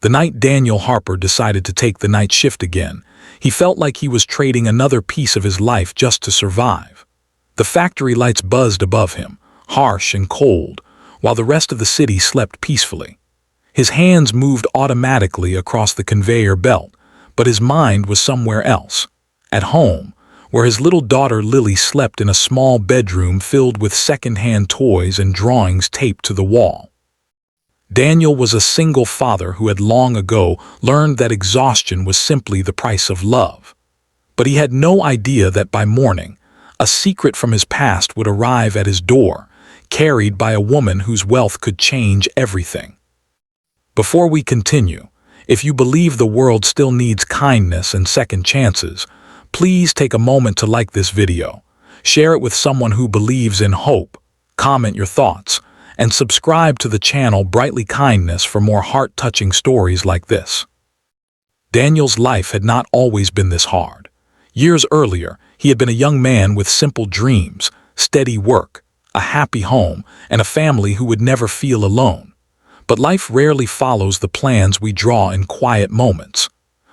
The night Daniel Harper decided to take the night shift again, he felt like he was trading another piece of his life just to survive. The factory lights buzzed above him, harsh and cold, while the rest of the city slept peacefully. His hands moved automatically across the conveyor belt, but his mind was somewhere else. At home, where his little daughter Lily slept in a small bedroom filled with second-hand toys and drawings taped to the wall. Daniel was a single father who had long ago learned that exhaustion was simply the price of love. But he had no idea that by morning, a secret from his past would arrive at his door, carried by a woman whose wealth could change everything. Before we continue, if you believe the world still needs kindness and second chances, please take a moment to like this video, share it with someone who believes in hope, comment your thoughts, and subscribe to the channel Brightly Kindness for more heart-touching stories like this. Daniel's life had not always been this hard. Years earlier, he had been a young man with simple dreams, steady work, a happy home, and a family who would never feel alone. But life rarely follows the plans we draw in quiet moments.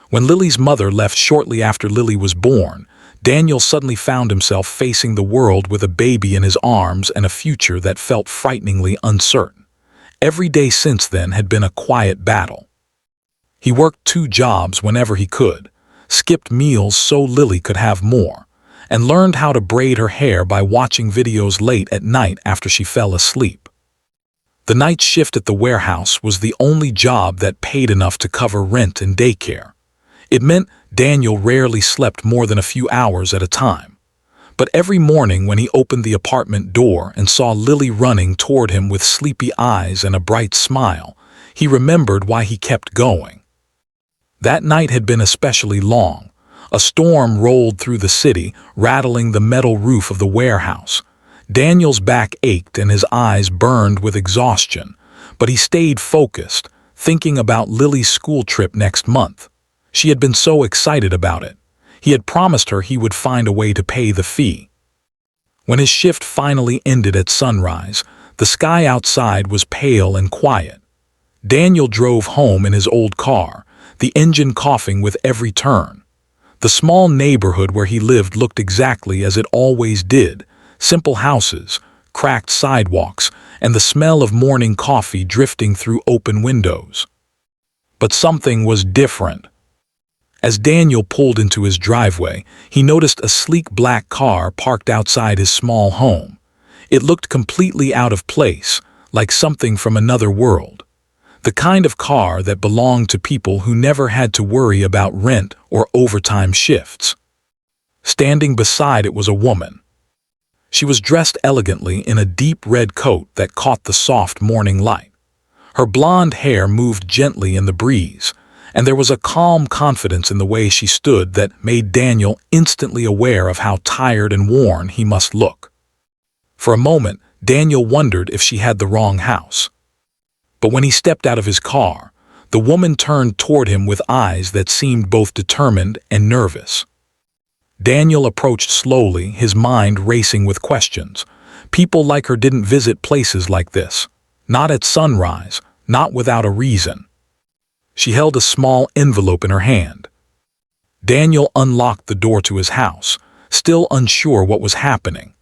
When Lily's mother left shortly after Lily was born, Daniel suddenly found himself facing the world with a baby in his arms and a future that felt frighteningly uncertain. Every day since then had been a quiet battle. He worked 2 jobs whenever he could, skipped meals so Lily could have more, and learned how to braid her hair by watching videos late at night after she fell asleep. The night shift at the warehouse was the only job that paid enough to cover rent and daycare. It meant Daniel rarely slept more than a few hours at a time. But every morning when he opened the apartment door and saw Lily running toward him with sleepy eyes and a bright smile, he remembered why he kept going. That night had been especially long. A storm rolled through the city, rattling the metal roof of the warehouse. Daniel's back ached and his eyes burned with exhaustion, but he stayed focused, thinking about Lily's school trip next month. She had been so excited about it. He had promised her he would find a way to pay the fee. When his shift finally ended at sunrise, the sky outside was pale and quiet. Daniel drove home in his old car, the engine coughing with every turn. The small neighborhood where he lived looked exactly as it always did: simple houses, cracked sidewalks, and the smell of morning coffee drifting through open windows. But something was different. As Daniel pulled into his driveway, he noticed a sleek black car parked outside his small home. It looked completely out of place, like something from another world. The kind of car that belonged to people who never had to worry about rent or overtime shifts. Standing beside it was a woman. She was dressed elegantly in a deep red coat that caught the soft morning light. Her blonde hair moved gently in the breeze, and there was a calm confidence in the way she stood that made Daniel instantly aware of how tired and worn he must look. For a moment, Daniel wondered if she had the wrong house. But when he stepped out of his car, the woman turned toward him with eyes that seemed both determined and nervous. Daniel approached slowly, his mind racing with questions. People like her didn't visit places like this. Not at sunrise, not without a reason. She held a small envelope in her hand. Daniel unlocked the door to his house, still unsure what was happening.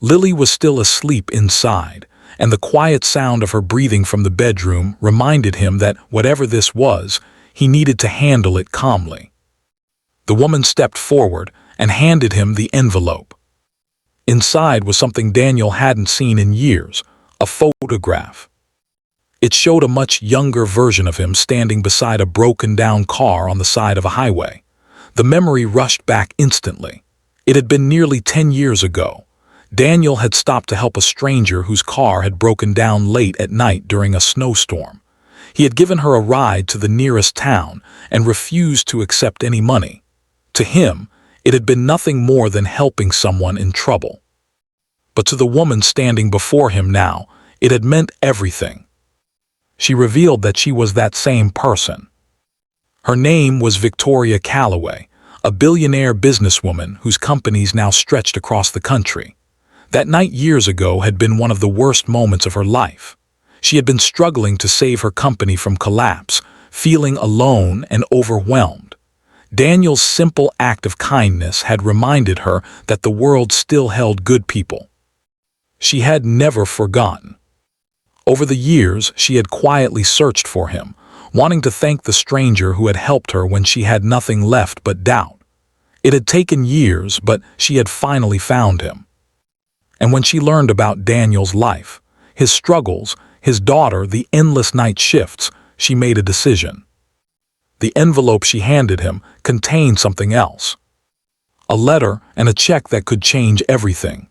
Lily was still asleep inside, and the quiet sound of her breathing from the bedroom reminded him that whatever this was, he needed to handle it calmly. The woman stepped forward and handed him the envelope. Inside was something Daniel hadn't seen in years: a photograph. It showed a much younger version of him standing beside a broken-down car on the side of a highway. The memory rushed back instantly. It had been nearly 10 years ago. Daniel had stopped to help a stranger whose car had broken down late at night during a snowstorm. He had given her a ride to the nearest town and refused to accept any money. To him, it had been nothing more than helping someone in trouble. But to the woman standing before him now, it had meant everything. She revealed that she was that same person. Her name was Victoria Calloway, a billionaire businesswoman whose companies now stretched across the country. That night years ago had been one of the worst moments of her life. She had been struggling to save her company from collapse, feeling alone and overwhelmed. Daniel's simple act of kindness had reminded her that the world still held good people. She had never forgotten. Over the years, she had quietly searched for him, wanting to thank the stranger who had helped her when she had nothing left but doubt. It had taken years, but she had finally found him. And when she learned about Daniel's life, his struggles, his daughter, the endless night shifts, she made a decision. The envelope she handed him contained something else. A letter and a check that could change everything.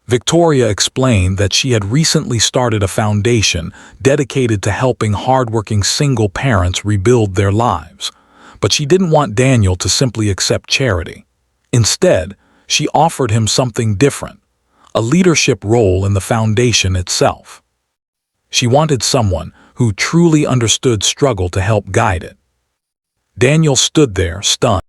Victoria explained that she had recently started a foundation dedicated to helping hardworking single parents rebuild their lives. But she didn't want Daniel to simply accept charity. Instead, she offered him something different, a leadership role in the foundation itself. She wanted someone who truly understood struggle to help guide it. Daniel stood there, stunned.